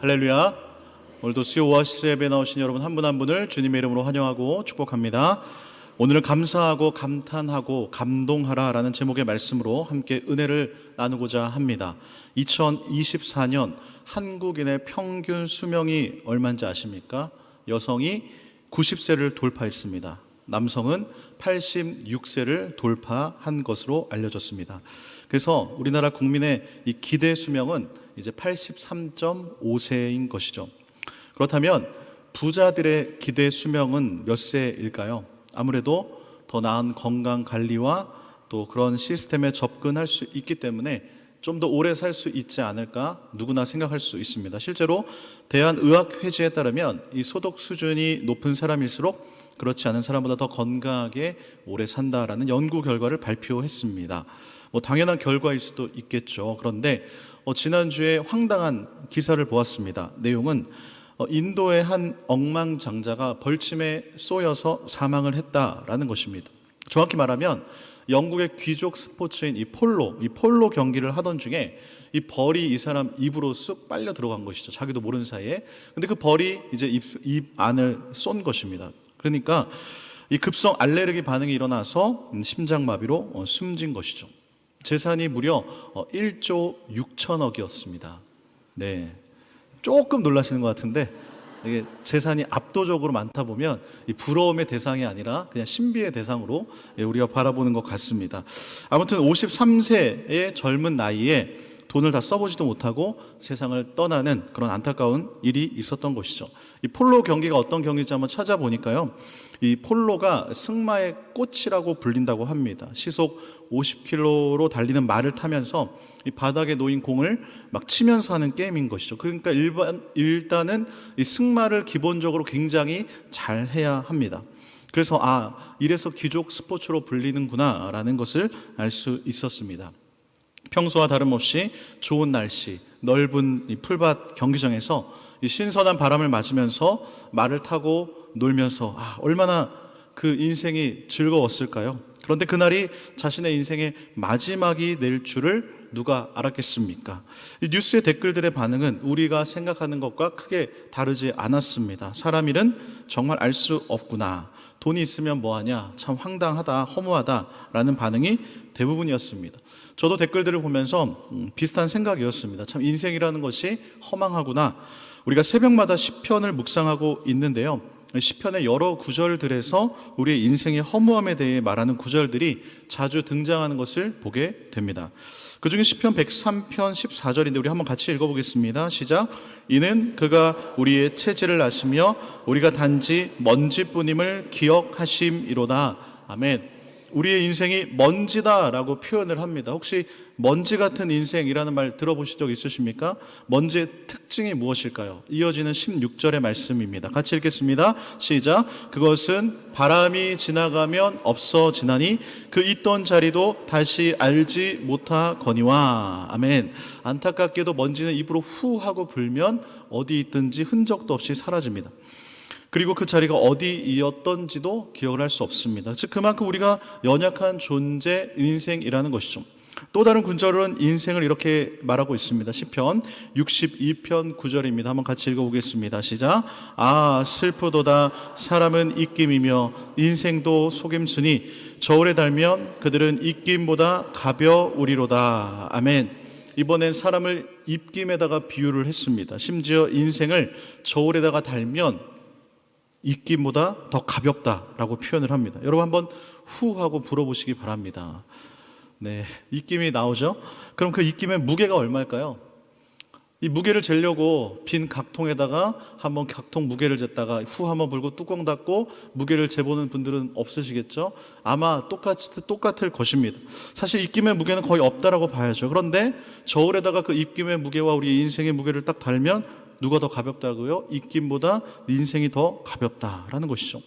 할렐루야. 오늘도 수요 오아시스 예배에 나오신 여러분 한 분 한 분을 주님의 이름으로 환영하고 축복합니다. 오늘은 감사하고 감탄하고 감동하라라는 제목의 말씀으로 함께 은혜를 나누고자 합니다. 2024년 한국인의 평균 수명이 얼마인지 아십니까? 여성이 90세를 돌파했습니다. 남성은 86세를 돌파한 것으로 알려졌습니다. 그래서 우리나라 국민의 이 기대 수명은 이제 83.5세인 것이죠. 그렇다면 부자들의 기대 수명은 몇 세일까요? 아무래도 더 나은 건강 관리와 또 그런 시스템에 접근할 수 있기 때문에 좀 더 오래 살 수 있지 않을까 누구나 생각할 수 있습니다. 실제로 대한의학회지에 따르면 이 소득 수준이 높은 사람일수록 그렇지 않은 사람보다 더 건강하게 오래 산다라는 연구 결과를 발표했습니다. 당연한 결과일 수도 있겠죠. 그런데 지난주에 황당한 기사를 보았습니다. 내용은 인도의 한 억망장자가 벌침에 쏘여서 사망을 했다라는 것입니다. 정확히 말하면 영국의 귀족 스포츠인 이 폴로 경기를 하던 중에 이 벌이 이 사람 입으로 쑥 빨려 들어간 것이죠. 자기도 모르는 사이에. 근데 그 벌이 이제 입 안을 쏜 것입니다. 그러니까 이 급성 알레르기 반응이 일어나서 심장마비로 숨진 것이죠. 재산이 무려 1조 6천억이었습니다. 네, 조금 놀라시는 것 같은데 이게 재산이 압도적으로 많다 보면 이 부러움의 대상이 아니라 그냥 신비의 대상으로 우리가 바라보는 것 같습니다. 아무튼 53세의 젊은 나이에 돈을 다 써보지도 못하고 세상을 떠나는 그런 안타까운 일이 있었던 것이죠. 이 폴로 경기가 어떤 경기인지 한번 찾아보니까요, 이 폴로가 승마의 꽃이라고 불린다고 합니다. 시속 50km로 달리는 말을 타면서 이 바닥에 놓인 공을 막 치면서 하는 게임인 것이죠. 그러니까 일단은 이 승마를 기본적으로 굉장히 잘 해야 합니다. 그래서 이래서 귀족 스포츠로 불리는구나 라는 것을 알 수 있었습니다. 평소와 다름없이 좋은 날씨, 넓은 이 풀밭 경기장에서 이 신선한 바람을 맞으면서 말을 타고 놀면서 얼마나 그 인생이 즐거웠을까요? 그런데 그날이 자신의 인생의 마지막이 될 줄을 누가 알았겠습니까? 이 뉴스의 댓글들의 반응은 우리가 생각하는 것과 크게 다르지 않았습니다. 사람 일은 정말 알 수 없구나. 돈이 있으면 뭐하냐, 참 황당하다, 허무하다라는 반응이 대부분이었습니다. 저도 댓글들을 보면서 비슷한 생각이었습니다. 참 인생이라는 것이 허망하구나. 우리가 새벽마다 시편을 묵상하고 있는데요, 시편의 여러 구절들에서 우리의 인생의 허무함에 대해 말하는 구절들이 자주 등장하는 것을 보게 됩니다. 그중에 시편 103편 14절인데 우리 한번 같이 읽어보겠습니다. 시작. 이는 그가 우리의 체질을 아시며 우리가 단지 먼지뿐임을 기억하심이로다. 아멘. 우리의 인생이 먼지다라고 표현을 합니다. 혹시 먼지 같은 인생이라는 말 들어보신 적 있으십니까? 먼지의 특징이 무엇일까요? 이어지는 16절의 말씀입니다. 같이 읽겠습니다. 시작. 그것은 바람이 지나가면 없어지나니 그 있던 자리도 다시 알지 못하거니와. 아멘. 안타깝게도 먼지는 입으로 후 하고 불면 어디 있든지 흔적도 없이 사라집니다. 그리고 그 자리가 어디이었던지도 기억을 할 수 없습니다. 즉 그만큼 우리가 연약한 존재 인생이라는 것이죠. 또 다른 구절은 인생을 이렇게 말하고 있습니다. 시편 62편 9절입니다. 한번 같이 읽어보겠습니다. 시작. 슬프도다. 사람은 입김이며 인생도 속임수니 저울에 달면 그들은 입김보다 가벼우리로다. 아멘. 이번엔 사람을 입김에다가 비유를 했습니다. 심지어 인생을 저울에다가 달면 입김보다 더 가볍다라고 표현을 합니다. 여러분 한번 후 하고 불어보시기 바랍니다. 네, 입김이 나오죠? 그럼 그 입김의 무게가 얼마일까요? 이 무게를 재려고 빈 각통에다가 한번 각통 무게를 쟀다가 후 한번 불고 뚜껑 닫고 무게를 재보는 분들은 없으시겠죠? 아마 똑같을 것입니다. 사실 입김의 무게는 거의 없다라고 봐야죠. 그런데 저울에다가 그 입김의 무게와 우리 인생의 무게를 딱 달면 누가 더 가볍다고요? 입김보다 인생이 더 가볍다라는 것이죠.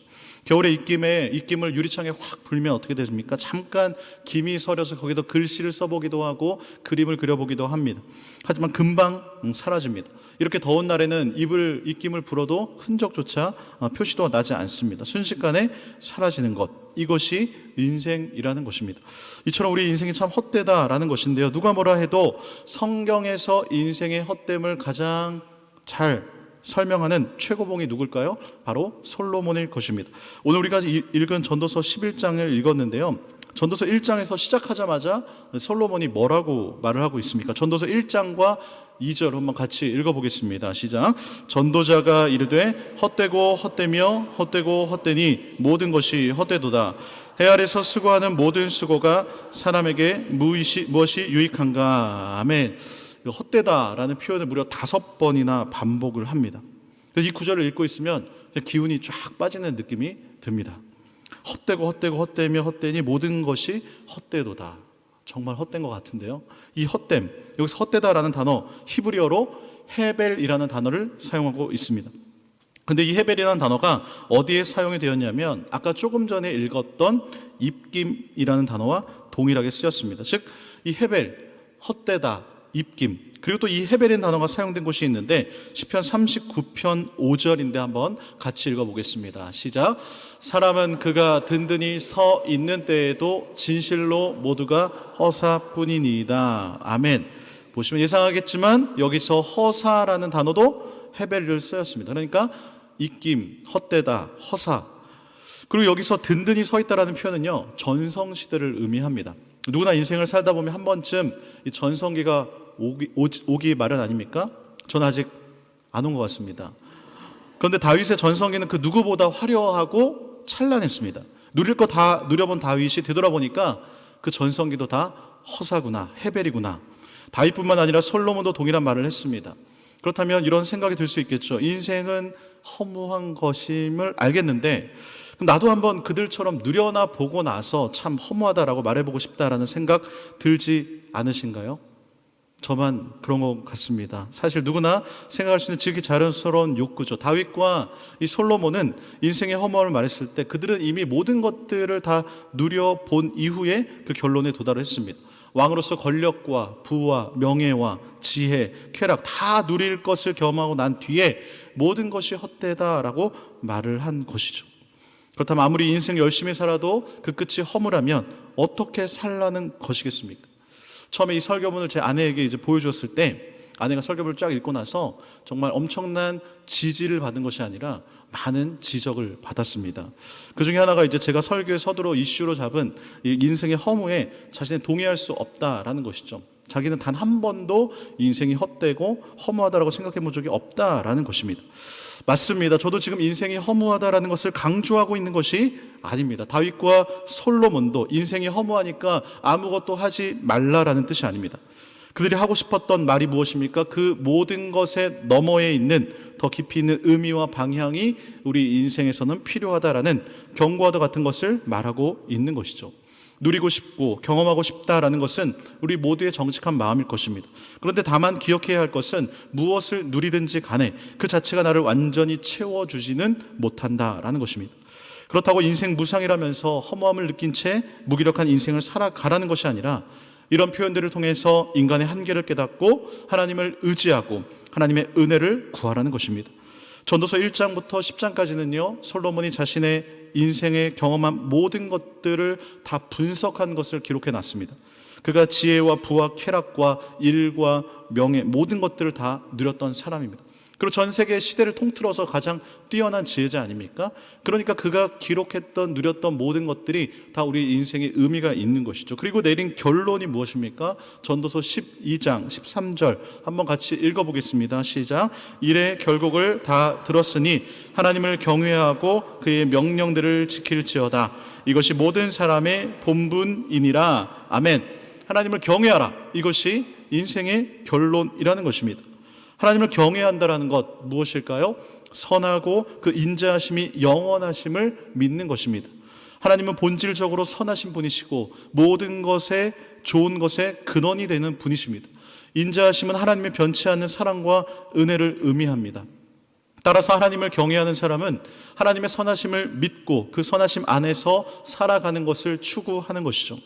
겨울에 입김을 유리창에 확 불면 어떻게 됩니까? 잠깐 김이 서려서 거기다 글씨를 써보기도 하고 그림을 그려보기도 합니다. 하지만 금방 사라집니다. 이렇게 더운 날에는 입김을 불어도 흔적조차 표시도 나지 않습니다. 순식간에 사라지는 것, 이것이 인생이라는 것입니다. 이처럼 우리 인생이 참 헛되다라는 것인데요, 누가 뭐라 해도 성경에서 인생의 헛됨을 가장 잘 설명하는 최고봉이 누굴까요? 바로 솔로몬일 것입니다. 오늘 우리가 읽은 전도서 11장을 읽었는데요. 전도서 1장에서 시작하자마자 솔로몬이 뭐라고 말을 하고 있습니까? 전도서 1장과 2절 한번 같이 읽어보겠습니다. 시작. 전도자가 이르되 헛되고 헛되며 헛되고 헛되니 모든 것이 헛되도다. 해 아래서 수고하는 모든 수고가 사람에게 무엇이 유익한가. 아멘. 헛되다라는 표현을 무려 5번이나 반복을 합니다. 이 구절을 읽고 있으면 기운이 쫙 빠지는 느낌이 듭니다. 헛되고 헛되고 헛되며 헛되니 모든 것이 헛되도다. 정말 헛된 것 같은데요. 이 헛됨, 여기서 헛되다라는 단어 히브리어로 헤벨이라는 단어를 사용하고 있습니다. 근데 이 헤벨이라는 단어가 어디에 사용이 되었냐면 아까 조금 전에 읽었던 입김이라는 단어와 동일하게 쓰였습니다. 즉 이 헤벨, 헛되다, 입김, 그리고 또 이 헤벨이라는 단어가 사용된 곳이 있는데 시편 39편 5절인데 한번 같이 읽어보겠습니다. 시작. 사람은 그가 든든히 서 있는 때에도 진실로 모두가 허사뿐이니이다. 아멘. 보시면 예상하겠지만 여기서 허사라는 단어도 헤벨을 쓰였습니다. 그러니까 입김, 헛되다, 허사. 그리고 여기서 든든히 서 있다라는 표현은요 전성시대를 의미합니다. 누구나 인생을 살다 보면 한 번쯤 이 전성기가 오기 마련 아닙니까? 전 아직 안 온 것 같습니다. 그런데 다윗의 전성기는 그 누구보다 화려하고 찬란했습니다. 누릴 거 다 누려본 다윗이 되돌아보니까 그 전성기도 다 허사구나, 헤벨이구나. 다윗뿐만 아니라 솔로몬도 동일한 말을 했습니다. 그렇다면 이런 생각이 들 수 있겠죠. 인생은 허무한 것임을 알겠는데 나도 한번 그들처럼 누려나 보고 나서 참 허무하다라고 말해보고 싶다라는 생각 들지 않으신가요? 저만 그런 것 같습니다. 사실 누구나 생각할 수 있는 지극히 자연스러운 욕구죠. 다윗과 이 솔로몬은 인생의 허무함을 말했을 때 그들은 이미 모든 것들을 다 누려본 이후에 그 결론에 도달했습니다. 왕으로서 권력과 부와 명예와 지혜, 쾌락 다 누릴 것을 경험하고 난 뒤에 모든 것이 헛되다라고 말을 한 것이죠. 그렇다면 아무리 인생 열심히 살아도 그 끝이 허무라면 어떻게 살라는 것이겠습니까? 처음에 이 설교문을 제 아내에게 이제 보여주었을 때 아내가 설교문을 쫙 읽고 나서 정말 엄청난 지지를 받은 것이 아니라 많은 지적을 받았습니다. 그 중에 하나가 이제 제가 설교의 서두로 이슈로 잡은 이 인생의 허무에 자신이 동의할 수 없다라는 것이죠. 자기는 단 한 번도 인생이 헛되고 허무하다라고 생각해 본 적이 없다라는 것입니다. 맞습니다. 저도 지금 인생이 허무하다라는 것을 강조하고 있는 것이 아닙니다. 다윗과 솔로몬도 인생이 허무하니까 아무것도 하지 말라라는 뜻이 아닙니다. 그들이 하고 싶었던 말이 무엇입니까? 그 모든 것의 너머에 있는 더 깊이 있는 의미와 방향이 우리 인생에서는 필요하다라는 경고와도 같은 것을 말하고 있는 것이죠. 누리고 싶고 경험하고 싶다라는 것은 우리 모두의 정직한 마음일 것입니다. 그런데 다만 기억해야 할 것은 무엇을 누리든지 간에 그 자체가 나를 완전히 채워주지는 못한다라는 것입니다. 그렇다고 인생 무상이라면서 허무함을 느낀 채 무기력한 인생을 살아가라는 것이 아니라 이런 표현들을 통해서 인간의 한계를 깨닫고 하나님을 의지하고 하나님의 은혜를 구하라는 것입니다. 전도서 1장부터 10장까지는요 솔로몬이 자신의 인생에 경험한 모든 것들을 다 분석한 것을 기록해 놨습니다. 그가 지혜와 부와 쾌락과 일과 명예 모든 것들을 다 누렸던 사람입니다. 그리고 전 세계 시대를 통틀어서 가장 뛰어난 지혜자 아닙니까? 그러니까 그가 기록했던 누렸던 모든 것들이 다 우리 인생에 의미가 있는 것이죠. 그리고 내린 결론이 무엇입니까? 전도서 12장 13절 한번 같이 읽어보겠습니다. 시작. 이래 결국을 다 들었으니 하나님을 경외하고 그의 명령들을 지킬지어다. 이것이 모든 사람의 본분이니라. 아멘. 하나님을 경외하라. 이것이 인생의 결론이라는 것입니다. 하나님을 경외한다라는 것 무엇일까요? 선하고 그 인자하심이 영원하심을 믿는 것입니다. 하나님은 본질적으로 선하신 분이시고 모든 것에 좋은 것의 근원이 되는 분이십니다. 인자하심은 하나님의 변치 않는 사랑과 은혜를 의미합니다. 따라서 하나님을 경외하는 사람은 하나님의 선하심을 믿고 그 선하심 안에서 살아가는 것을 추구하는 것이죠.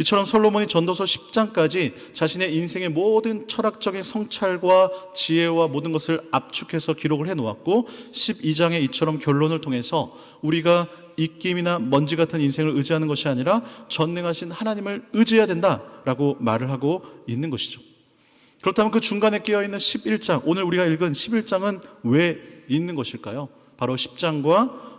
이처럼 솔로몬이 전도서 10장까지 자신의 인생의 모든 철학적인 성찰과 지혜와 모든 것을 압축해서 기록을 해놓았고 12장의 이처럼 결론을 통해서 우리가 입김이나 먼지 같은 인생을 의지하는 것이 아니라 전능하신 하나님을 의지해야 된다라고 말을 하고 있는 것이죠. 그렇다면 그 중간에 끼어있는 11장, 오늘 우리가 읽은 11장은 왜 있는 것일까요? 바로 10장과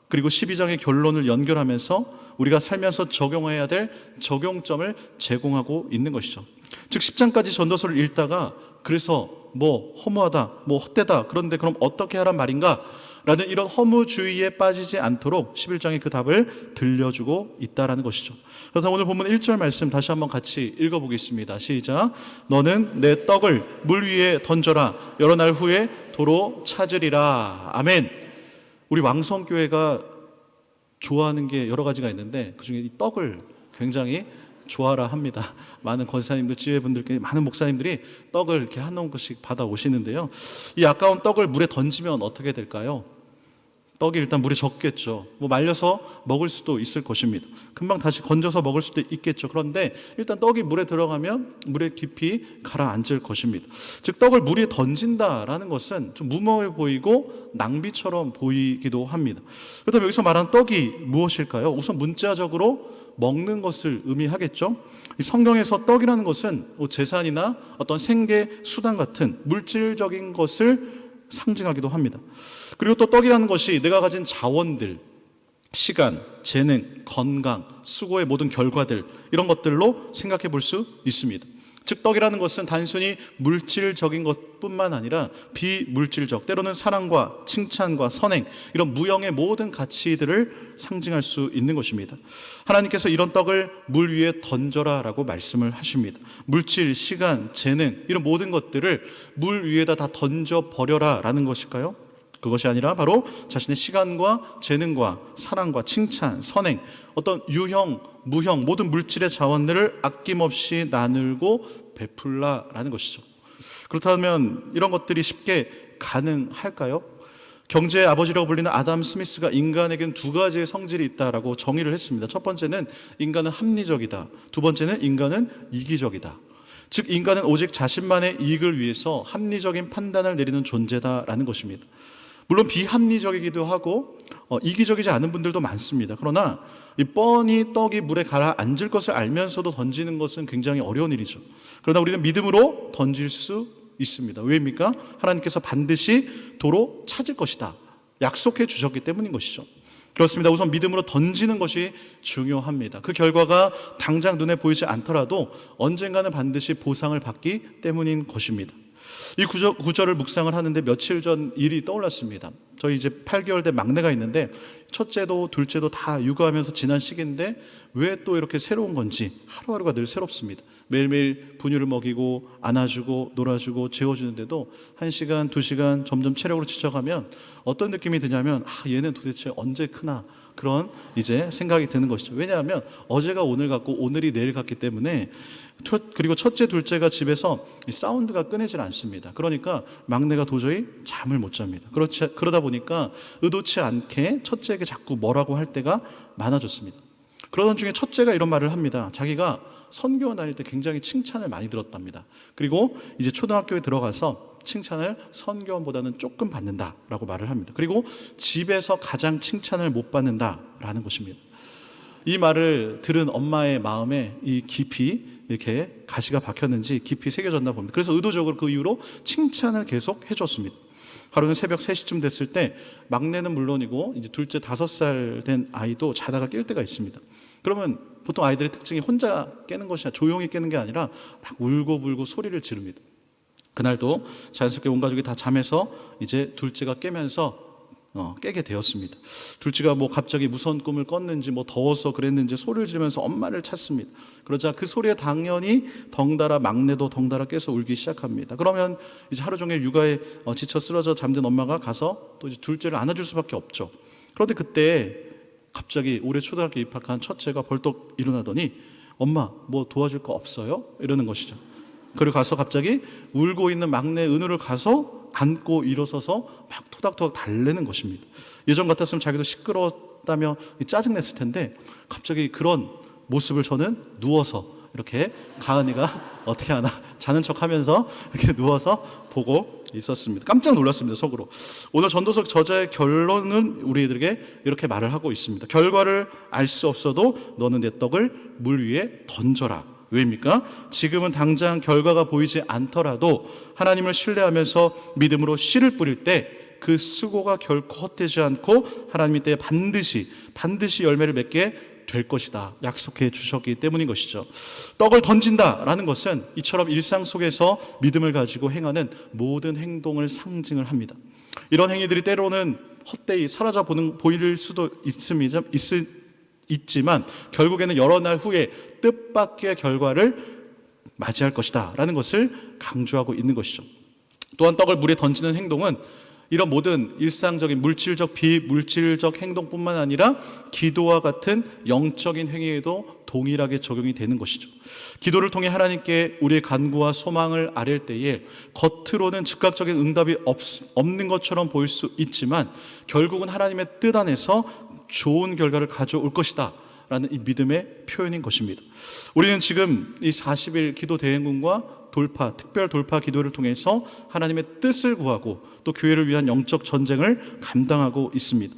그리고 12장의 결론을 연결하면서 우리가 살면서 적용해야 될 적용점을 제공하고 있는 것이죠. 즉 10장까지 전도서를 읽다가 그래서 뭐 허무하다, 뭐 헛되다, 그런데 그럼 어떻게 하란 말인가? 라는 이런 허무주의에 빠지지 않도록 11장이 그 답을 들려주고 있다라는 것이죠. 그래서 오늘 본문 1절 말씀 다시 한번 같이 읽어보겠습니다. 시작. 너는 내 떡을 물 위에 던져라. 여러 날 후에 도로 찾으리라. 아멘. 우리 왕성교회가 좋아하는 게 여러 가지가 있는데 그중에 이 떡을 굉장히 좋아라 합니다. 많은 권사님들, 지회분들께 많은 목사님들이 떡을 이렇게 한 옹씩 받아 오시는데요. 이 아까운 떡을 물에 던지면 어떻게 될까요? 떡이 일단 물에 젖겠죠. 뭐 말려서 먹을 수도 있을 것입니다. 금방 다시 건져서 먹을 수도 있겠죠. 그런데 일단 떡이 물에 들어가면 물에 깊이 가라앉을 것입니다. 즉 떡을 물에 던진다라는 것은 좀 무모해 보이고 낭비처럼 보이기도 합니다. 그렇다면 여기서 말하는 떡이 무엇일까요? 우선 문자적으로 먹는 것을 의미하겠죠. 이 성경에서 떡이라는 것은 재산이나 어떤 생계 수단 같은 물질적인 것을 상징하기도 합니다. 그리고 또 떡이라는 것이 내가 가진 자원들, 시간, 재능, 건강, 수고의 모든 결과들, 이런 것들로 생각해 볼 수 있습니다. 즉 떡이라는 것은 단순히 물질적인 것뿐만 아니라 비물질적, 때로는 사랑과 칭찬과 선행, 이런 무형의 모든 가치들을 상징할 수 있는 것입니다. 하나님께서 이런 떡을 물 위에 던져라 라고 말씀을 하십니다. 물질, 시간, 재능, 이런 모든 것들을 물 위에다 다 던져버려라 라는 것일까요? 그것이 아니라 바로 자신의 시간과 재능과 사랑과 칭찬, 선행, 어떤 유형, 무형, 모든 물질의 자원들을 아낌없이 나누고 베풀라라는 것이죠. 그렇다면 이런 것들이 쉽게 가능할까요? 경제의 아버지라고 불리는 아담 스미스가 인간에게는 두 가지의 성질이 있다라고 정의를 했습니다. 첫 번째는 인간은 합리적이다. 두 번째는 인간은 이기적이다. 즉 인간은 오직 자신만의 이익을 위해서 합리적인 판단을 내리는 존재다라는 것입니다. 물론 비합리적이기도 하고 이기적이지 않은 분들도 많습니다. 그러나 이 뻔히 떡이 물에 가라앉을 것을 알면서도 던지는 것은 굉장히 어려운 일이죠. 그러나 우리는 믿음으로 던질 수 있습니다. 왜입니까? 하나님께서 반드시 도로 찾을 것이다 약속해 주셨기 때문인 것이죠. 그렇습니다. 우선 믿음으로 던지는 것이 중요합니다. 그 결과가 당장 눈에 보이지 않더라도 언젠가는 반드시 보상을 받기 때문인 것입니다. 이 구절을 묵상을 하는데 며칠 전 일이 떠올랐습니다. 저희 이제 8개월 된 막내가 있는데 첫째도 둘째도 다 육아하면서 지난 시기인데 왜 또 이렇게 새로운 건지 하루하루가 늘 새롭습니다. 매일매일 분유를 먹이고 안아주고 놀아주고 재워주는데도 1시간, 2시간 점점 체력으로 지쳐가면 어떤 느낌이 드냐면 얘는 도대체 언제 크나 그런 이제 생각이 드는 것이죠. 왜냐하면 어제가 오늘 같고 오늘이 내일 같기 때문에 그리고 첫째, 둘째가 집에서 사운드가 끊이질 않습니다. 그러니까 막내가 도저히 잠을 못 잡니다. 그러다 보니까 의도치 않게 첫째에게 자꾸 뭐라고 할 때가 많아졌습니다. 그러던 중에 첫째가 이런 말을 합니다. 자기가 선교 다닐 때 굉장히 칭찬을 많이 들었답니다. 그리고 이제 초등학교에 들어가서 칭찬을 선교원보다는 조금 받는다라고 말을 합니다. 그리고 집에서 가장 칭찬을 못 받는다라는 것입니다. 이 말을 들은 엄마의 마음에 이 깊이 이렇게 가시가 박혔는지 깊이 새겨졌나 봅니다. 그래서 의도적으로 그 이후로 칭찬을 계속 해줬습니다. 하루는 새벽 3시쯤 됐을 때 막내는 물론이고 이제 둘째 5살 된 아이도 자다가 깰 때가 있습니다. 그러면 보통 아이들의 특징이 혼자 깨는 것이 아니라 조용히 깨는 게 아니라 막 울고불고 소리를 지릅니다. 그날도 자연스럽게 온 가족이 다 잠에서 이제 둘째가 깨면서 깨게 되었습니다. 둘째가 뭐 갑자기 무서운 꿈을 꿨는지 뭐 더워서 그랬는지 소리를 지르면서 엄마를 찾습니다. 그러자 그 소리에 당연히 덩달아 막내도 덩달아 깨서 울기 시작합니다. 그러면 이제 하루 종일 육아에 지쳐 쓰러져 잠든 엄마가 가서 또 이제 둘째를 안아줄 수밖에 없죠. 그런데 그때 갑자기 올해 초등학교 입학한 첫째가 벌떡 일어나더니 엄마 뭐 도와줄 거 없어요? 이러는 것이죠. 그리고 가서 갑자기 울고 있는 막내 은우를 가서 안고 일어서서 막 토닥토닥 달래는 것입니다. 예전 같았으면 자기도 시끄러웠다며 짜증냈을 텐데 갑자기 그런 모습을 저는 누워서 이렇게 가은이가 어떻게 하나 자는 척하면서 이렇게 누워서 보고 있었습니다. 깜짝 놀랐습니다. 속으로. 오늘 전도서 저자의 결론은 우리들에게 이렇게 말을 하고 있습니다. 결과를 알 수 없어도 너는 내 떡을 물 위에 던져라. 왜입니까? 지금은 당장 결과가 보이지 않더라도 하나님을 신뢰하면서 믿음으로 씨를 뿌릴 때 그 수고가 결코 헛되지 않고 하나님의 때에 반드시 열매를 맺게 될 것이다 약속해 주셨기 때문인 것이죠. 떡을 던진다라는 것은 이처럼 일상 속에서 믿음을 가지고 행하는 모든 행동을 상징을 합니다. 이런 행위들이 때로는 헛되이 사라져 보일 수도 있지만 결국에는 여러 날 후에 뜻밖의 결과를 맞이할 것이다 라는 것을 강조하고 있는 것이죠. 또한 떡을 물에 던지는 행동은 이런 모든 일상적인 물질적 비물질적 행동뿐만 아니라 기도와 같은 영적인 행위에도 동일하게 적용이 되는 것이죠. 기도를 통해 하나님께 우리의 간구와 소망을 아뢰을 때에 겉으로는 즉각적인 응답이 없는 것처럼 보일 수 있지만 결국은 하나님의 뜻 안에서 좋은 결과를 가져올 것이다 라는 이 믿음의 표현인 것입니다. 우리는 지금 이 40일 기도 대행군과 특별 돌파 기도를 통해서 하나님의 뜻을 구하고 또 교회를 위한 영적 전쟁을 감당하고 있습니다.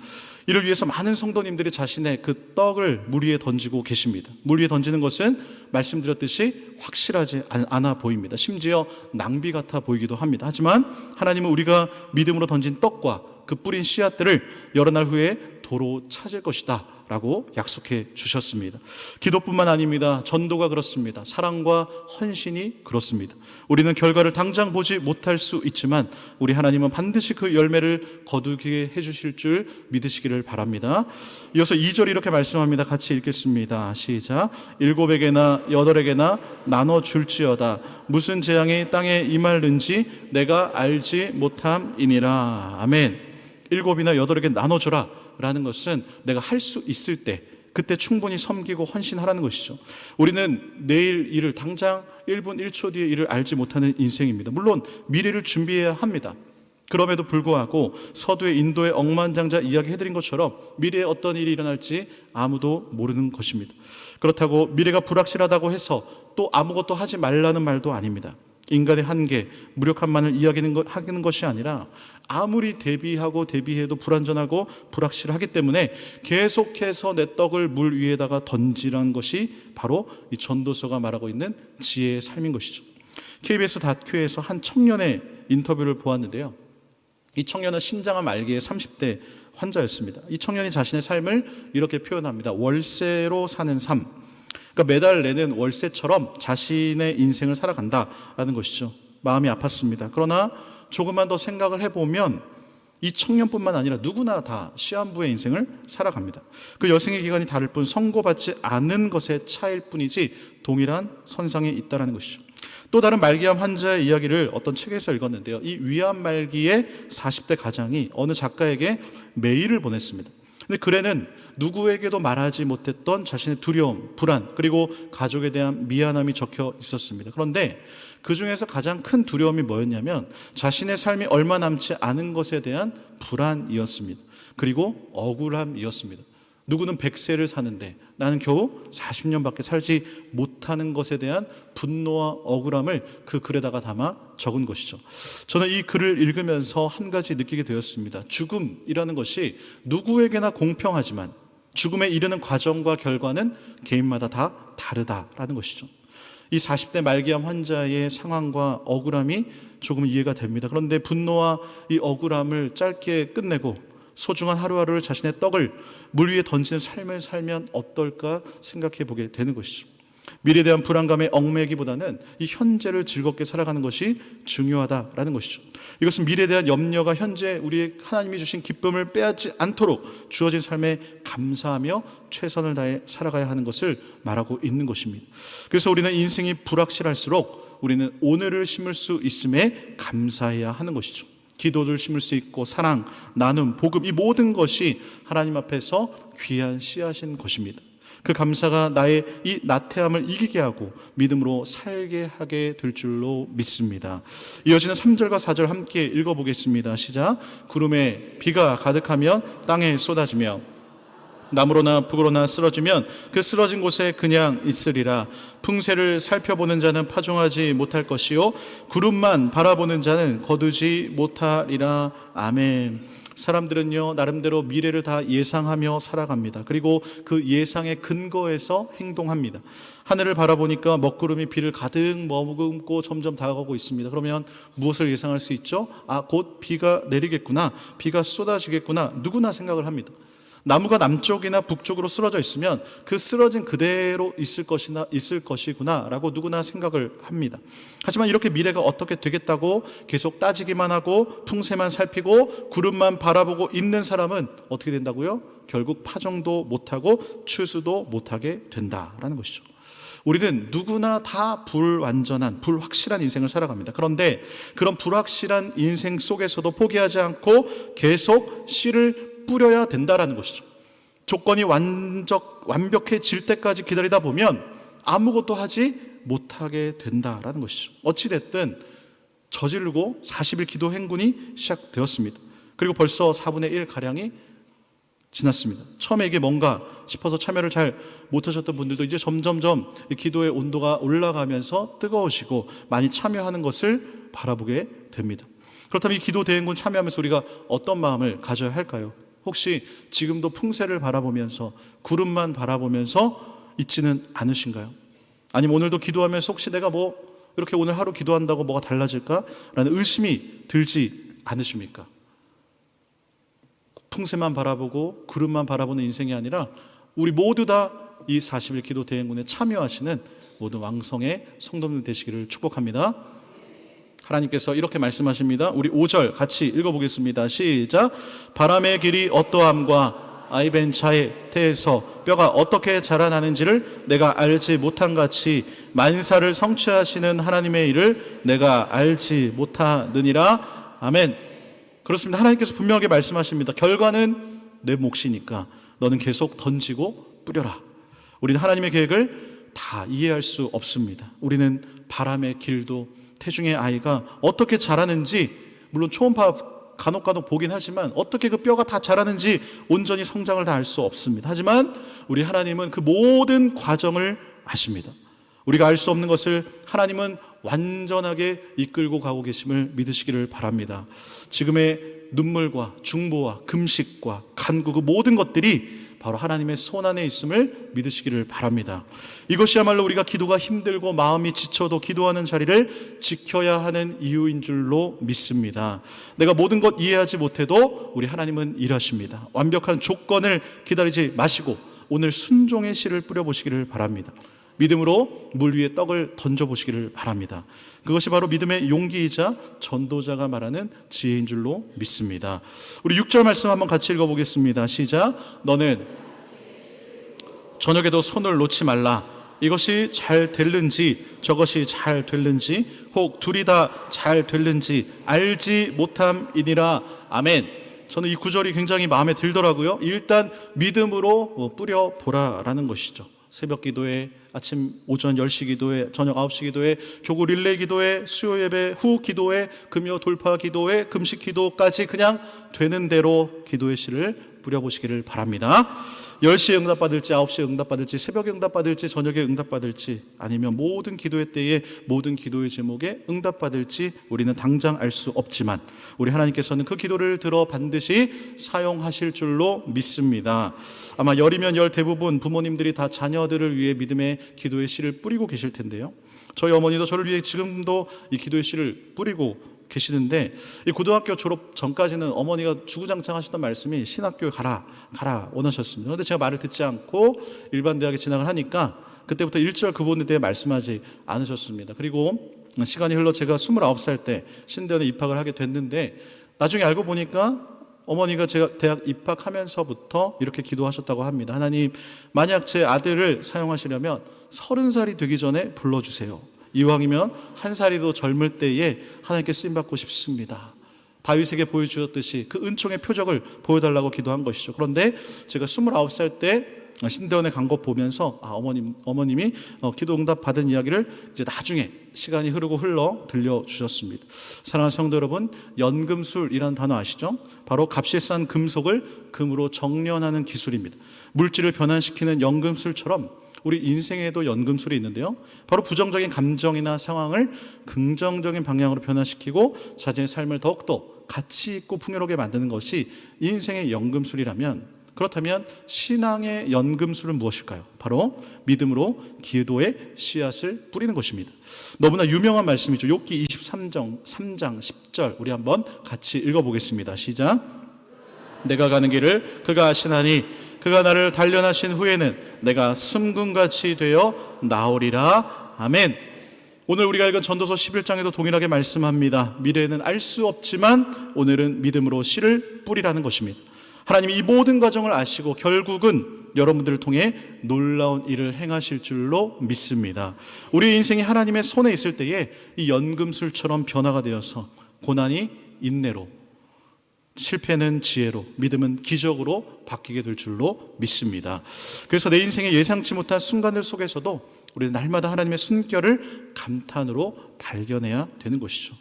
이를 위해서 많은 성도님들이 자신의 그 떡을 물 위에 던지고 계십니다. 물 위에 던지는 것은 말씀드렸듯이 확실하지 않아 보입니다. 심지어 낭비 같아 보이기도 합니다. 하지만 하나님은 우리가 믿음으로 던진 떡과 그 뿌린 씨앗들을 여러 날 후에 도로 찾을 것이다 라고 약속해 주셨습니다. 기도뿐만 아닙니다. 전도가 그렇습니다. 사랑과 헌신이 그렇습니다. 우리는 결과를 당장 보지 못할 수 있지만 우리 하나님은 반드시 그 열매를 거두게 해주실 줄 믿으시기를 바랍니다. 이어서 2절 이렇게 말씀합니다. 같이 읽겠습니다. 시작. 7에게나 8에게나 나눠줄지어다. 무슨 재앙이 땅에 임할는지 내가 알지 못함이니라. 아멘. 7이나 8에게 나눠줘라 라는 것은 내가 할 수 있을 때 그때 충분히 섬기고 헌신하라는 것이죠. 우리는 내일 일을 당장 1분 1초 뒤에 일을 알지 못하는 인생입니다. 물론 미래를 준비해야 합니다. 그럼에도 불구하고 서두에 인도의 억만장자 이야기해드린 것처럼 미래에 어떤 일이 일어날지 아무도 모르는 것입니다. 그렇다고 미래가 불확실하다고 해서 또 아무것도 하지 말라는 말도 아닙니다. 인간의 한계, 무력함만을 이야기하는 것이 아니라 아무리 대비해도 불안전하고 불확실하기 때문에 계속해서 내 떡을 물 위에다가 던지라는 것이 바로 이 전도서가 말하고 있는 지혜의 삶인 것이죠. KBS 다큐에서 한 청년의 인터뷰를 보았는데요. 이 청년은 신장암 말기의 30대 환자였습니다. 이 청년이 자신의 삶을 이렇게 표현합니다. 월세로 사는 삶. 그러니까 매달 내는 월세처럼 자신의 인생을 살아간다라는 것이죠. 마음이 아팠습니다. 그러나 조금만 더 생각을 해보면 이 청년뿐만 아니라 누구나 다 시한부의 인생을 살아갑니다. 그 여생의 기간이 다를 뿐 선고받지 않은 것의 차이일 뿐이지 동일한 선상에 있다는 것이죠. 또 다른 말기암 환자의 이야기를 어떤 책에서 읽었는데요. 이 위암 말기의 40대 가장이 어느 작가에게 메일을 보냈습니다. 근데 글에는 누구에게도 말하지 못했던 자신의 두려움, 불안, 그리고 가족에 대한 미안함이 적혀 있었습니다. 그런데 그 중에서 가장 큰 두려움이 뭐였냐면 자신의 삶이 얼마 남지 않은 것에 대한 불안이었습니다. 그리고 억울함이었습니다. 누구는 100세를 사는데 나는 겨우 40년밖에 살지 못하는 것에 대한 분노와 억울함을 그 글에다가 담아 적은 것이죠. 저는 이 글을 읽으면서 한 가지 느끼게 되었습니다. 죽음이라는 것이 누구에게나 공평하지만 죽음에 이르는 과정과 결과는 개인마다 다 다르다라는 것이죠. 이 40대 말기암 환자의 상황과 억울함이 조금 이해가 됩니다. 그런데 분노와 이 억울함을 짧게 끝내고 소중한 하루하루를 자신의 떡을 물 위에 던지는 삶을 살면 어떨까 생각해 보게 되는 것이죠. 미래에 대한 불안감에 얽매기보다는 이 현재를 즐겁게 살아가는 것이 중요하다라는 것이죠. 이것은 미래에 대한 염려가 현재 우리의 하나님이 주신 기쁨을 빼앗지 않도록 주어진 삶에 감사하며 최선을 다해 살아가야 하는 것을 말하고 있는 것입니다. 그래서 우리는 인생이 불확실할수록 우리는 오늘을 심을 수 있음에 감사해야 하는 것이죠. 기도를 심을 수 있고 사랑, 나눔, 복음 이 모든 것이 하나님 앞에서 귀한 씨앗인 것입니다. 그 감사가 나의 이 나태함을 이기게 하고 믿음으로 살게 하게 될 줄로 믿습니다. 이어지는 3절과 4절 함께 읽어보겠습니다. 시작. 구름에 비가 가득하면 땅에 쏟아지며 남으로나 북으로나 쓰러지면 그 쓰러진 곳에 그냥 있으리라. 풍세를 살펴보는 자는 파종하지 못할 것이요 구름만 바라보는 자는 거두지 못하리라. 아멘. 사람들은요, 나름대로 미래를 다 예상하며 살아갑니다. 그리고 그 예상의 근거에서 행동합니다. 하늘을 바라보니까 먹구름이 비를 가득 머금고 점점 다가가고 있습니다. 그러면 무엇을 예상할 수 있죠? 곧 비가 내리겠구나, 비가 쏟아지겠구나, 누구나 생각을 합니다. 나무가 남쪽이나 북쪽으로 쓰러져 있으면 그 쓰러진 그대로 있을 것이구나 라고 누구나 생각을 합니다. 하지만 이렇게 미래가 어떻게 되겠다고 계속 따지기만 하고 풍세만 살피고 구름만 바라보고 있는 사람은 어떻게 된다고요? 결국 파종도 못하고 추수도 못하게 된다라는 것이죠. 우리는 누구나 다 불완전한, 불확실한 인생을 살아갑니다. 그런데 그런 불확실한 인생 속에서도 포기하지 않고 계속 씨를 뿌려야 된다라는 것이죠. 조건이 완벽해질 때까지 기다리다 보면 아무것도 하지 못하게 된다라는 것이죠. 어찌됐든 저지르고 40일 기도 행군이 시작되었습니다. 그리고 벌써 4분의 1 가량이 지났습니다. 처음에 이게 뭔가 싶어서 참여를 잘 못하셨던 분들도 이제 점점점 기도의 온도가 올라가면서 뜨거우시고 많이 참여하는 것을 바라보게 됩니다. 그렇다면 이 기도 대행군 참여하면서 우리가 어떤 마음을 가져야 할까요? 혹시 지금도 풍세를 바라보면서 구름만 바라보면서 있지는 않으신가요? 아니면 오늘도 기도하면서 혹시 내가 이렇게 오늘 하루 기도한다고 뭐가 달라질까라는 의심이 들지 않으십니까? 풍세만 바라보고 구름만 바라보는 인생이 아니라 우리 모두 다 이 40일 기도 대행군에 참여하시는 모든 왕성의 성도님 되시기를 축복합니다. 하나님께서 이렇게 말씀하십니다. 우리 5절 같이 읽어보겠습니다. 시작. 바람의 길이 어떠함과 아이벤차의 태에서 뼈가 어떻게 자라나는지를 내가 알지 못한 같이 만사를 성취하시는 하나님의 일을 내가 알지 못하느니라. 아멘. 그렇습니다. 하나님께서 분명하게 말씀하십니다. 결과는 내 몫이니까 너는 계속 던지고 뿌려라. 우리는 하나님의 계획을 다 이해할 수 없습니다. 우리는 바람의 길도 태중의 아이가 어떻게 자라는지, 물론 초음파 간혹 보긴 하지만 어떻게 그 뼈가 다 자라는지 온전히 성장을 다 알 수 없습니다. 하지만 우리 하나님은 그 모든 과정을 아십니다. 우리가 알 수 없는 것을 하나님은 완전하게 이끌고 가고 계심을 믿으시기를 바랍니다. 지금의 눈물과 중보와 금식과 간구, 그 모든 것들이 바로 하나님의 손 안에 있음을 믿으시기를 바랍니다. 이것이야말로 우리가 기도가 힘들고 마음이 지쳐도 기도하는 자리를 지켜야 하는 이유인 줄로 믿습니다. 내가 모든 것 이해하지 못해도 우리 하나님은 일하십니다. 완벽한 조건을 기다리지 마시고 오늘 순종의 씨를 뿌려보시기를 바랍니다. 믿음으로 물 위에 떡을 던져보시기를 바랍니다. 그것이 바로 믿음의 용기이자 전도자가 말하는 지혜인 줄로 믿습니다. 우리 6절 말씀 한번 같이 읽어보겠습니다. 시작. 너는 저녁에도 손을 놓지 말라. 이것이 잘 될는지 저것이 잘 될는지 혹 둘이 다 잘 될는지 알지 못함이니라. 아멘. 저는 이 구절이 굉장히 마음에 들더라고요. 일단 믿음으로 뿌려보라라는 것이죠. 새벽 기도에, 아침 오전 10시 기도에, 저녁 9시 기도에, 교구 릴레이 기도에, 수요 예배 후 기도에, 금요 돌파 기도에, 금식 기도까지 그냥 되는 대로 기도의 씨를 뿌려보시기를 바랍니다. 10시에 응답받을지, 9시에 응답받을지, 새벽에 응답받을지, 저녁에 응답받을지, 아니면 모든 기도의 때에 모든 기도의 제목에 응답받을지 우리는 당장 알 수 없지만 우리 하나님께서는 그 기도를 들어 반드시 사용하실 줄로 믿습니다. 아마 열이면 열 대부분 부모님들이 다 자녀들을 위해 믿음의 기도의 씨를 뿌리고 계실 텐데요. 저희 어머니도 저를 위해 지금도 이 기도의 씨를 뿌리고 계시는데, 이 고등학교 졸업 전까지는 어머니가 주구장창 하시던 말씀이 신학교에 가라 원하셨습니다. 그런데 제가 말을 듣지 않고 일반 대학에 진학을 하니까 그때부터 일절 그 부분에 대해 말씀하지 않으셨습니다. 그리고 시간이 흘러 제가 29살 때 신대원에 입학을 하게 됐는데, 나중에 알고 보니까 어머니가 제가 대학 입학하면서부터 이렇게 기도하셨다고 합니다. 하나님, 만약 제 아들을 사용하시려면 30살이 되기 전에 불러주세요. 이왕이면 한 살이라도 젊을 때에 하나님께 쓰임받고 싶습니다. 다윗에게 보여주었듯이 그 은총의 표적을 보여달라고 기도한 것이죠. 그런데 제가 29살 때 신대원에 간 것 보면서 어머님이 기도 응답 받은 이야기를 이제 나중에 시간이 흘러 들려주셨습니다. 사랑하는 성도 여러분, 연금술이라는 단어 아시죠? 바로 값이 싼 금속을 금으로 정련하는 기술입니다. 물질을 변환시키는 연금술처럼 우리 인생에도 연금술이 있는데요, 바로 부정적인 감정이나 상황을 긍정적인 방향으로 변화시키고 자신의 삶을 더욱더 가치 있고 풍요롭게 만드는 것이 인생의 연금술이라면, 그렇다면 신앙의 연금술은 무엇일까요? 바로 믿음으로 기도의 씨앗을 뿌리는 것입니다. 너무나 유명한 말씀이죠. 욥기 23장 10절 우리 한번 같이 읽어보겠습니다. 시작. 내가 가는 길을 그가 아시나니 그가 나를 단련하신 후에는 내가 숨금같이 되어 나오리라. 아멘. 오늘 우리가 읽은 전도서 11장에도 동일하게 말씀합니다. 미래에는 알 수 없지만 오늘은 믿음으로 씨를 뿌리라는 것입니다. 하나님이 이 모든 과정을 아시고 결국은 여러분들을 통해 놀라운 일을 행하실 줄로 믿습니다. 우리 인생이 하나님의 손에 있을 때에 이 연금술처럼 변화가 되어서 고난이 인내로, 실패는 지혜로, 믿음은 기적으로 바뀌게 될 줄로 믿습니다. 그래서 내 인생의 예상치 못한 순간들 속에서도 우리는 날마다 하나님의 숨결을 감탄으로 발견해야 되는 것이죠.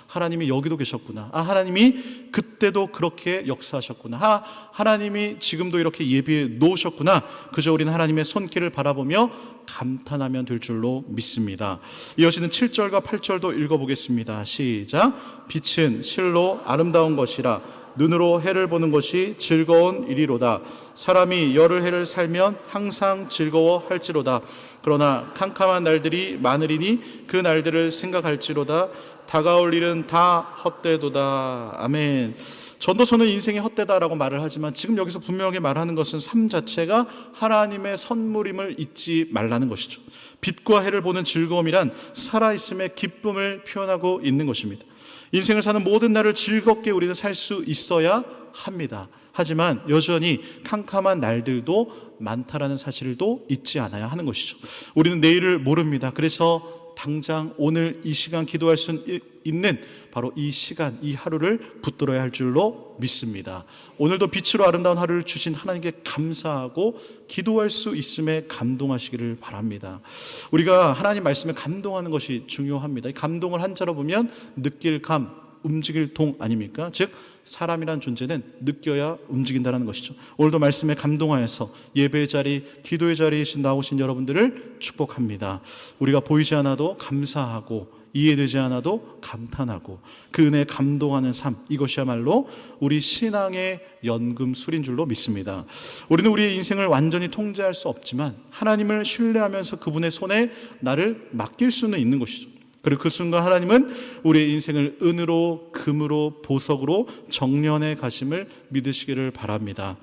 하나님이 여기도 계셨구나. 하나님이 그때도 그렇게 역사하셨구나. 하나님이 지금도 이렇게 예비해 놓으셨구나. 그저 우리는 하나님의 손길을 바라보며 감탄하면 될 줄로 믿습니다. 이어지는 7절과 8절도 읽어보겠습니다. 시작. 빛은 실로 아름다운 것이라 눈으로 해를 보는 것이 즐거운 일이로다. 사람이 열흘 해를 살면 항상 즐거워할지로다. 그러나 캄캄한 날들이 많으리니 그 날들을 생각할지로다. 다가올 일은 다 헛되도다. 아멘. 전도서는 인생이 헛되다라고 말을 하지만 지금 여기서 분명하게 말하는 것은 삶 자체가 하나님의 선물임을 잊지 말라는 것이죠. 빛과 해를 보는 즐거움이란 살아있음의 기쁨을 표현하고 있는 것입니다. 인생을 사는 모든 날을 즐겁게 우리는 살 수 있어야 합니다. 하지만 여전히 캄캄한 날들도 많다라는 사실도 잊지 않아야 하는 것이죠. 우리는 내일을 모릅니다. 그래서 당장 오늘 이 시간 기도할 수 있는 바로 이 시간, 이 하루를 붙들어야 할 줄로 믿습니다. 오늘도 빛으로 아름다운 하루를 주신 하나님께 감사하고 기도할 수 있음에 감동하시기를 바랍니다. 우리가 하나님 말씀에 감동하는 것이 중요합니다. 감동을 한자로 보면 느낄 감, 움직일 동 아닙니까? 즉 사람이란 존재는 느껴야 움직인다는 것이죠. 오늘도 말씀에 감동하여서 예배의 자리, 기도의 자리에 나오신 여러분들을 축복합니다. 우리가 보이지 않아도 감사하고 이해되지 않아도 감탄하고 그 은혜에 감동하는 삶, 이것이야말로 우리 신앙의 연금술인 줄로 믿습니다. 우리는 우리의 인생을 완전히 통제할 수 없지만 하나님을 신뢰하면서 그분의 손에 나를 맡길 수는 있는 것이죠. 그리고 그 순간 하나님은 우리의 인생을 은으로, 금으로, 보석으로 정련해 가심을 믿으시기를 바랍니다.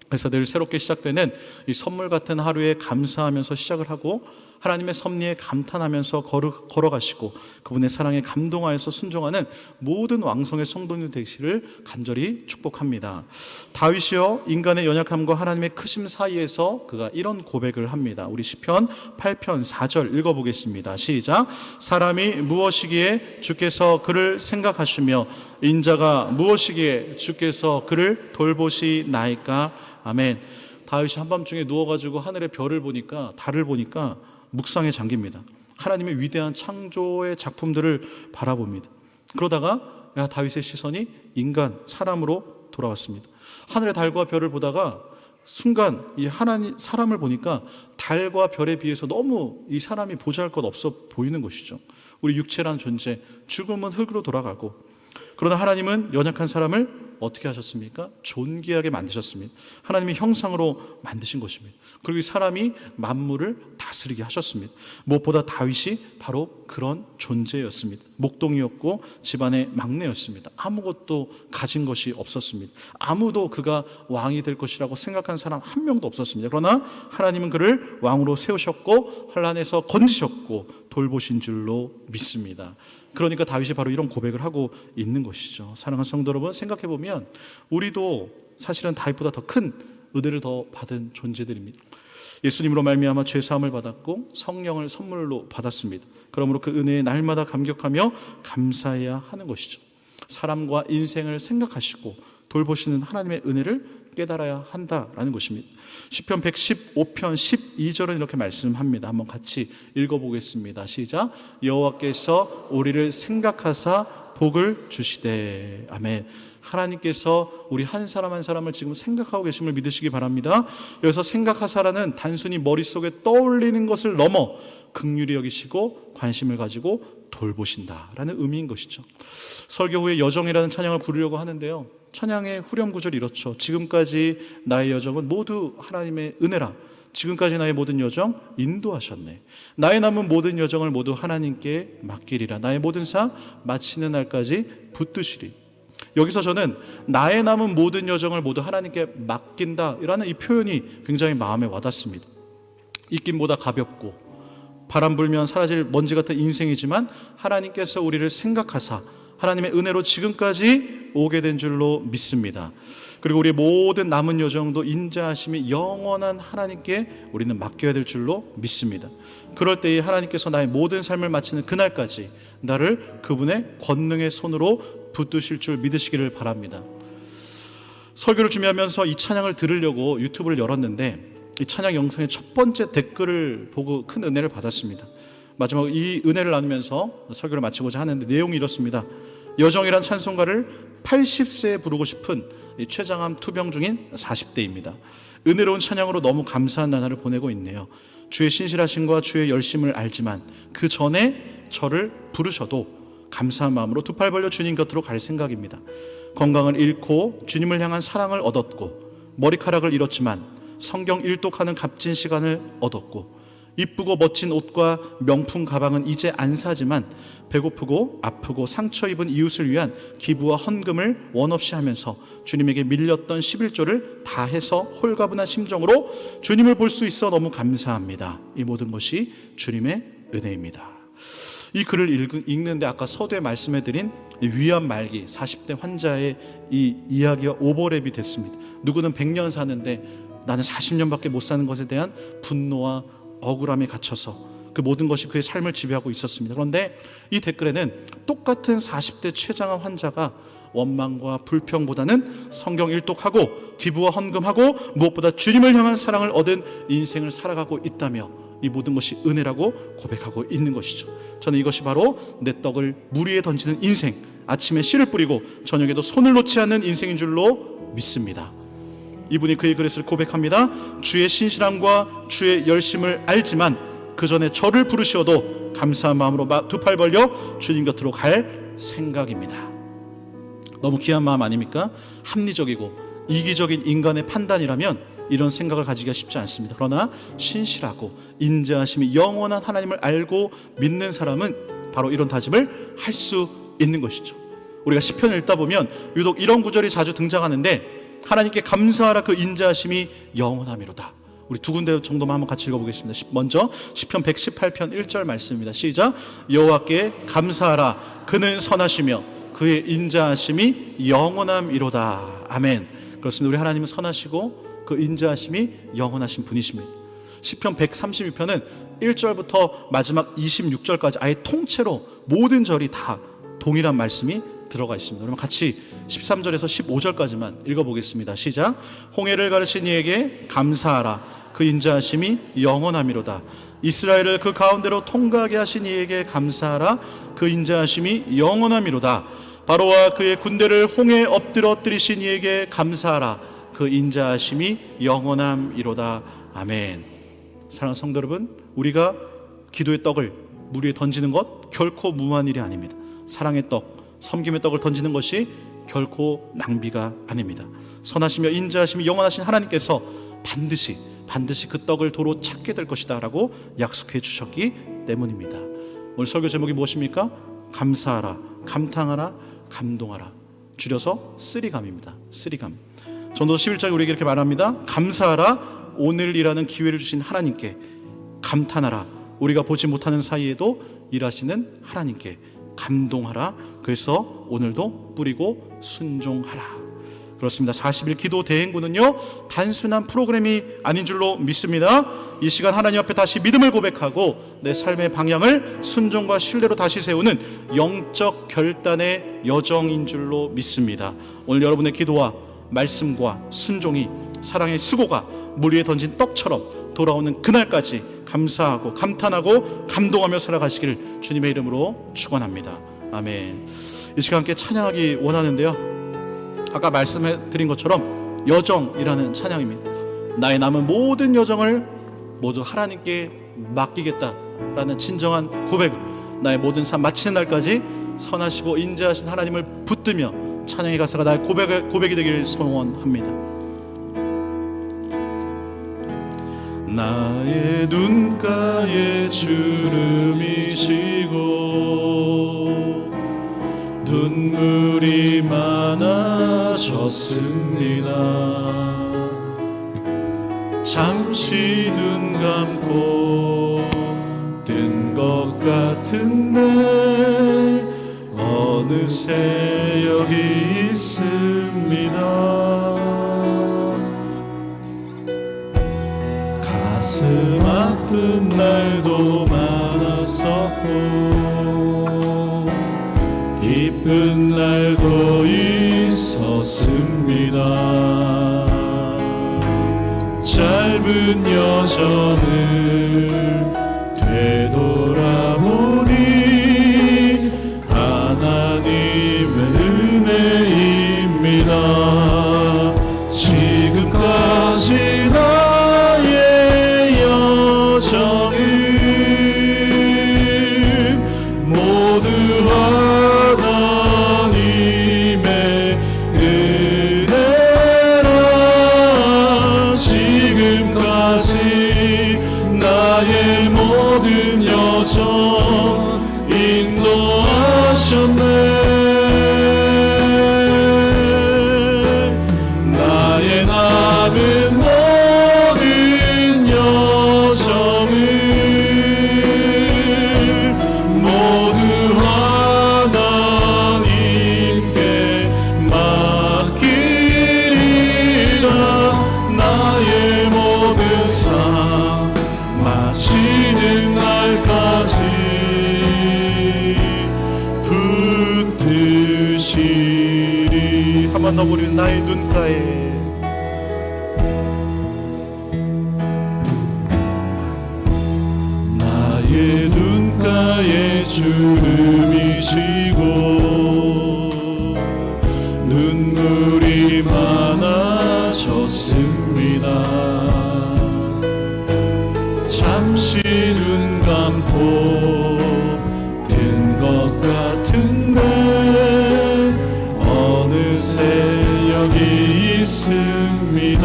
그래서 늘 새롭게 시작되는 이 선물 같은 하루에 감사하면서 시작을 하고 하나님의 섭리에 감탄하면서 걸어가시고 그분의 사랑에 감동하여서 순종하는 모든 왕성의 성도님 되시기를 간절히 축복합니다. 다윗이요, 인간의 연약함과 하나님의 크심 사이에서 그가 이런 고백을 합니다. 우리 시편 8편 4절 읽어보겠습니다. 시작. 사람이 무엇이기에 주께서 그를 생각하시며 인자가 무엇이기에 주께서 그를 돌보시나이까. 아멘. 다윗이 한밤중에 누워가지고 하늘의 별을 보니까, 달을 보니까 묵상에 잠깁니다. 하나님의 위대한 창조의 작품들을 바라봅니다. 그러다가 다윗의 시선이 인간, 사람으로 돌아왔습니다. 하늘의 달과 별을 보다가 순간 이 사람을 보니까 달과 별에 비해서 너무 이 사람이 보잘것없어 보이는 것이죠. 우리 육체라는 존재, 죽음은 흙으로 돌아가고, 그러나 하나님은 연약한 사람을 어떻게 하셨습니까? 존귀하게 만드셨습니다. 하나님의 형상으로 만드신 것입니다. 그리고 이 사람이 만물을 다스리게 하셨습니다. 무엇보다 다윗이 바로 그런 존재였습니다. 목동이었고 집안의 막내였습니다. 아무것도 가진 것이 없었습니다. 아무도 그가 왕이 될 것이라고 생각한 사람 한 명도 없었습니다. 그러나 하나님은 그를 왕으로 세우셨고 환난에서 건지셨고 돌보신 줄로 믿습니다. 그러니까 다윗이 바로 이런 고백을 하고 있는 것이죠. 사랑하는 성도 여러분, 생각해보면 우리도 사실은 다윗보다 더 큰 은혜를 더 받은 존재들입니다. 예수님으로 말미암아 죄사함을 받았고 성령을 선물로 받았습니다. 그러므로 그 은혜에 날마다 감격하며 감사해야 하는 것이죠. 사람과 인생을 생각하시고 돌보시는 하나님의 은혜를 깨달아야 한다라는 것입니다. 시편 115편 12절은 이렇게 말씀합니다. 한번 같이 읽어보겠습니다. 시작. 여호와께서 우리를 생각하사 복을 주시되. 아멘. 하나님께서 우리 한 사람 한 사람을 지금 생각하고 계심을 믿으시기 바랍니다. 여기서 생각하사라는 단순히 머릿속에 떠올리는 것을 넘어 긍휼히 여기시고 관심을 가지고 돌보신다라는 의미인 것이죠. 설교 후에 여정이라는 찬양을 부르려고 하는데요, 찬양의 후렴 구절이 이렇죠. 지금까지 나의 여정은 모두 하나님의 은혜라. 지금까지 나의 모든 여정 인도하셨네. 나의 남은 모든 여정을 모두 하나님께 맡기리라. 나의 모든 삶 마치는 날까지 붙드시리. 여기서 저는 나의 남은 모든 여정을 모두 하나님께 맡긴다라는 이 표현이 굉장히 마음에 와닿습니다. 입김보다 가볍고 바람 불면 사라질 먼지 같은 인생이지만 하나님께서 우리를 생각하사 하나님의 은혜로 지금까지 오게 된 줄로 믿습니다. 그리고 우리의 모든 남은 여정도 인자하심이 영원한 하나님께 우리는 맡겨야 될 줄로 믿습니다. 그럴 때에 하나님께서 나의 모든 삶을 마치는 그날까지 나를 그분의 권능의 손으로 붙드실 줄 믿으시기를 바랍니다. 설교를 준비하면서 이 찬양을 들으려고 유튜브를 열었는데 이 찬양 영상의 첫 번째 댓글을 보고 큰 은혜를 받았습니다. 마지막으로 이 은혜를 나누면서 설교를 마치고자 하는데 내용이 이렇습니다. 여정이란 찬송가를 80세에 부르고 싶은 췌장암 투병 중인 40대입니다. 은혜로운 찬양으로 너무 감사한 나날을 보내고 있네요. 주의 신실하심과 주의 열심을 알지만 그 전에 저를 부르셔도 감사한 마음으로 두 팔 벌려 주님 곁으로 갈 생각입니다. 건강을 잃고 주님을 향한 사랑을 얻었고 머리카락을 잃었지만 성경 일독하는 값진 시간을 얻었고 이쁘고 멋진 옷과 명품 가방은 이제 안 사지만 배고프고 아프고 상처 입은 이웃을 위한 기부와 헌금을 원없이 하면서 주님에게 밀렸던 11조를 다 해서 홀가분한 심정으로 주님을 볼 수 있어 너무 감사합니다. 이 모든 것이 주님의 은혜입니다. 이 글을 읽는데 아까 서두에 말씀해드린 위암 말기 40대 환자의 이 이야기와 오버랩이 됐습니다. 누구는 100년 사는데 나는 40년밖에 못 사는 것에 대한 분노와 억울함에 갇혀서 그 모든 것이 그의 삶을 지배하고 있었습니다. 그런데 이 댓글에는 똑같은 40대 췌장암 환자가 원망과 불평보다는 성경 일독하고 기부와 헌금하고 무엇보다 주님을 향한 사랑을 얻은 인생을 살아가고 있다며 이 모든 것이 은혜라고 고백하고 있는 것이죠. 저는 이것이 바로 내 떡을 물 위에 던지는 인생, 아침에 씨를 뿌리고 저녁에도 손을 놓지 않는 인생인 줄로 믿습니다. 이분이 그의 글에서 고백합니다. 주의 신실함과 주의 열심을 알지만 그 전에 저를 부르시어도 감사한 마음으로 두 팔 벌려 주님 곁으로 갈 생각입니다. 너무 귀한 마음 아닙니까? 합리적이고 이기적인 인간의 판단이라면 이런 생각을 가지기가 쉽지 않습니다. 그러나 신실하고 인자하심이 영원한 하나님을 알고 믿는 사람은 바로 이런 다짐을 할 수 있는 것이죠. 우리가 시편을 읽다 보면 유독 이런 구절이 자주 등장하는데 하나님께 감사하라 그 인자하심이 영원함이로다. 우리 두 군데 정도만 한번 같이 읽어보겠습니다. 먼저 시편 118편 1절 말씀입니다. 시작. 여호와께 감사하라 그는 선하시며 그의 인자하심이 영원함이로다. 아멘. 그렇습니다. 우리 하나님은 선하시고 그 인자하심이 영원하신 분이십니다. 시편 136편은 1절부터 마지막 26절까지 아예 통째로 모든 절이 다 동일한 말씀이 들어가 있습니다. 그러면 같이 13절에서 15절까지만 읽어보겠습니다. 시작. 홍해를 가르신 이에게 감사하라 그 인자하심이 영원함이로다. 이스라엘을 그 가운데로 통과하게 하신 이에게 감사하라 그 인자하심이 영원함이로다. 바로와 그의 군대를 홍해에 엎드러뜨리신 이에게 감사하라 그 인자하심이 영원함이로다. 아멘. 사랑하는 성도 여러분, 우리가 기도의 떡을 물 위에 던지는 것 결코 무모한 일이 아닙니다. 사랑의 떡, 섬김의 떡을 던지는 것이 결코 낭비가 아닙니다. 선하시며 인자하심이 영원하신 하나님께서 반드시 그 떡을 도로 찾게 될 것이다 라고 약속해 주셨기 때문입니다. 오늘 설교 제목이 무엇입니까? 감사하라, 감탄하라, 감동하라. 줄여서 쓰리감입니다. 쓰리감. 전도서 11장에 우리에게 이렇게 말합니다. 감사하라, 오늘 일하는 기회를 주신 하나님께. 감탄하라, 우리가 보지 못하는 사이에도 일하시는 하나님께. 감동하라, 그래서 오늘도 뿌리고 순종하라. 그렇습니다. 40일 기도 대행군은요 단순한 프로그램이 아닌 줄로 믿습니다. 이 시간 하나님 앞에 다시 믿음을 고백하고 내 삶의 방향을 순종과 신뢰로 다시 세우는 영적 결단의 여정인 줄로 믿습니다. 오늘 여러분의 기도와 말씀과 순종이 사랑의 수고가 물 위에 던진 떡처럼 돌아오는 그날까지 감사하고 감탄하고 감동하며 살아가시기를 주님의 이름으로 축원합니다. 아멘. 이 시간 함께 찬양하기 원하는데요, 아까 말씀해 드린 것처럼 여정이라는 찬양입니다. 나의 남은 모든 여정을 모두 하나님께 맡기겠다라는 진정한 고백을 나의 모든 삶 마치는 날까지 선하시고 인자하신 하나님을 붙들며 찬양의 가사가 나의 고백이 되기를 소원합니다. 나의 눈가에 주름이시고 눈물이 많아졌습니다. 잠시 눈 감고 뜬 것 같은데 어느새 여기 있습니다. 가슴 아픈 날도 많았었고 기쁜 날도 있었습니다. 짧은 여정을 되돌아보니 하나님의 은혜입니다. 지금까지 나의 여정은 모두 하나님의 은혜라. 지금까지 나의 모든 여정 인도하셨네. 나의 남은 모든 여정을 모두 하나님께 맡기리라. 나의 모든 삶 마치는 날까지 붙드시리. 한 번 더 우리는 나의 눈가에 나의 눈가에 주름이시고 눈물이 많아졌습니다. 잠시 눈 감고 뜬 것 같은데 어느새 여기 있습니다.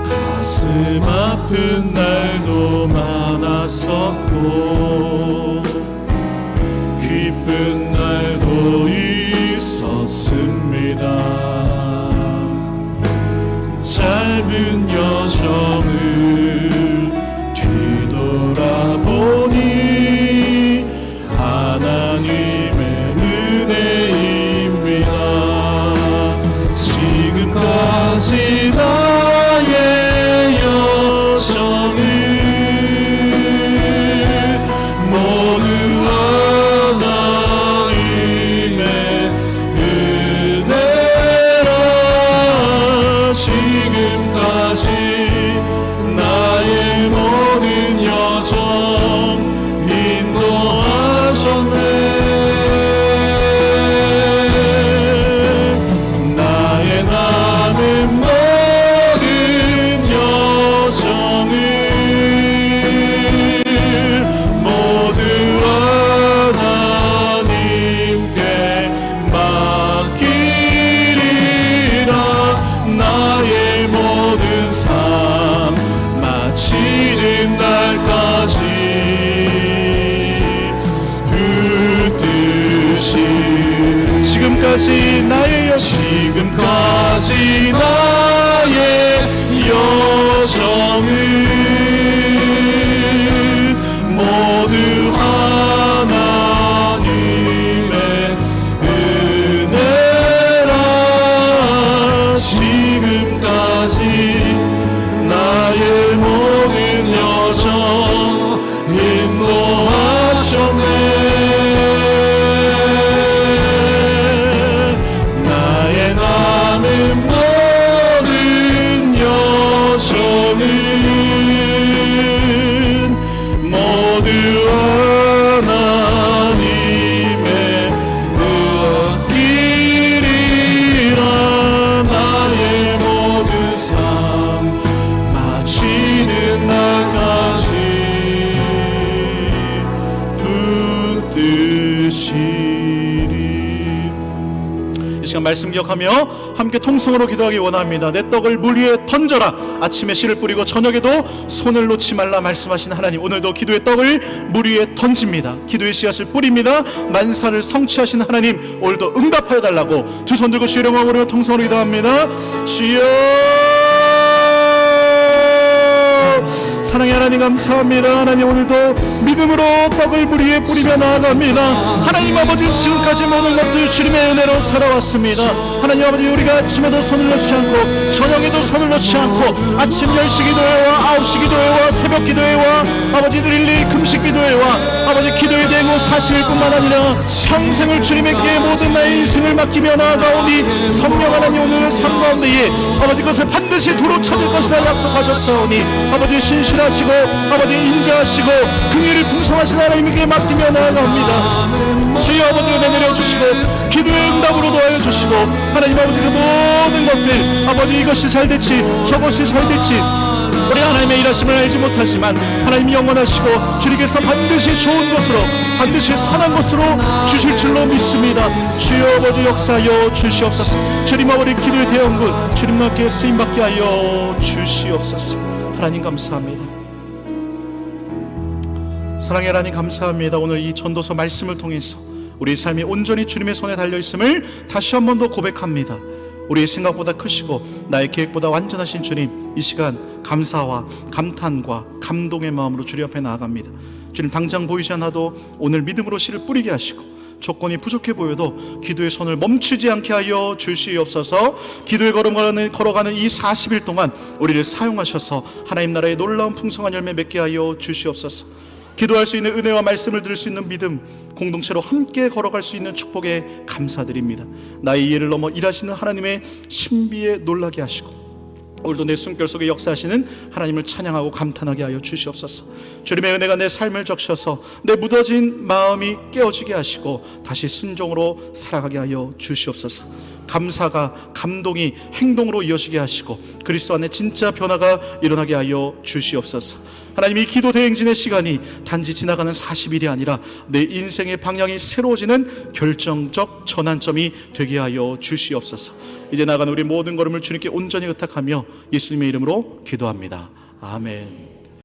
가슴 아픈 날도 많았었고 기쁜 날도 있었습니다. 짧은 여정을 뒤돌아보니 하나님의 은혜입니다. 지금까지 나의 여정을 모두 하나님의 은혜라. 지금까지 나의 모든 여정 인도하셨네. 나의 남은 모든 여정을 모두 하나님께 맡기리라. 나의 모든 삶 마치는 날까지 붙드시. 지금까지 나의 여정을 모두 하나님의 은혜라. 시간 말씀 기억하며 함께 통성으로 기도하기 원합니다. 내 떡을 물 위에 던져라. 아침에 씨를 뿌리고 저녁에도 손을 놓지 말라 말씀하신 하나님, 오늘도 기도의 떡을 물 위에 던집니다. 기도의 씨앗을 뿌립니다. 만사를 성취하신 하나님, 오늘도 응답하여 달라고 두 손 들고 주의 이름으로 부르며 통성으로 기도합니다. 주여, 사랑의 하나님 감사합니다. 하나님, 오늘도 믿음으로 떡을 물 위에 뿌리며 나아갑니다. 하나님 아버지, 지금까지 모든 것들 주님의 은혜로 살아왔습니다. 하나님 아버지, 우리가 아침에도 손을 놓지 않고 저녁에도 손을 놓지 않고 아침 10시 기도회와 9시 기도회와 새벽 기도회와 아버지 드릴리 금식 기도회와 아버지 기도에 대한 40일뿐만 아니라 평생을 주님에게 모든 나의 인생을 맡기며 나아가오니 성령 하나님, 오늘 삶 가운데에 아버지 그것을 반드시 도로 찾을 것이라 약속하셨사오니 아버지 신실하시고 아버지 인자하시고 긍휼이 풍성하신 하나님께 맡기며 나아갑니다. 주여 아버지, 은혜 내려주시고 기도의 응답으로 도와여 주시고 하나님 아버지, 그 모든 것들 아버지 이것이 잘 될지 저것이 잘 될지 우리 하나님의 일하심을 알지 못하지만 하나님이 영원하시고 주님께서 반드시 좋은 것으로 반드시 선한 것으로 주실 줄로 믿습니다. 주여 아버지, 역사하여 주시옵소서. 주님 아버지, 기도의 대원군 주님과 함께 쓰임받게 하여 주시옵소서. 하나님 감사합니다. 사랑의 하나님 감사합니다. 오늘 이 전도서 말씀을 통해서 우리의 삶이 온전히 주님의 손에 달려있음을 다시 한 번 더 고백합니다. 우리의 생각보다 크시고 나의 계획보다 완전하신 주님, 이 시간 감사와 감탄과 감동의 마음으로 주님 앞에 나아갑니다. 주님, 당장 보이지 않아도 오늘 믿음으로 씨를 뿌리게 하시고 조건이 부족해 보여도 기도의 손을 멈추지 않게 하여 주시옵소서. 기도의 걸어가는 이 40일 동안 우리를 사용하셔서 하나님 나라의 놀라운 풍성한 열매 맺게 하여 주시옵소서. 기도할 수 있는 은혜와 말씀을 들을 수 있는 믿음, 공동체로 함께 걸어갈 수 있는 축복에 감사드립니다. 나의 이해를 넘어 일하시는 하나님의 신비에 놀라게 하시고 오늘도 내 숨결 속에 역사하시는 하나님을 찬양하고 감탄하게 하여 주시옵소서. 주님의 은혜가 내 삶을 적셔서 내 무뎌진 마음이 깨어지게 하시고 다시 순종으로 살아가게 하여 주시옵소서. 감사가 감동이 행동으로 이어지게 하시고 그리스도 안에 진짜 변화가 일어나게 하여 주시옵소서. 하나님, 이 기도 대행진의 시간이 단지 지나가는 40일이 아니라 내 인생의 방향이 새로워지는 결정적 전환점이 되게 하여 주시옵소서. 이제 나가는 우리 모든 걸음을 주님께 온전히 의탁하며 예수님의 이름으로 기도합니다. 아멘.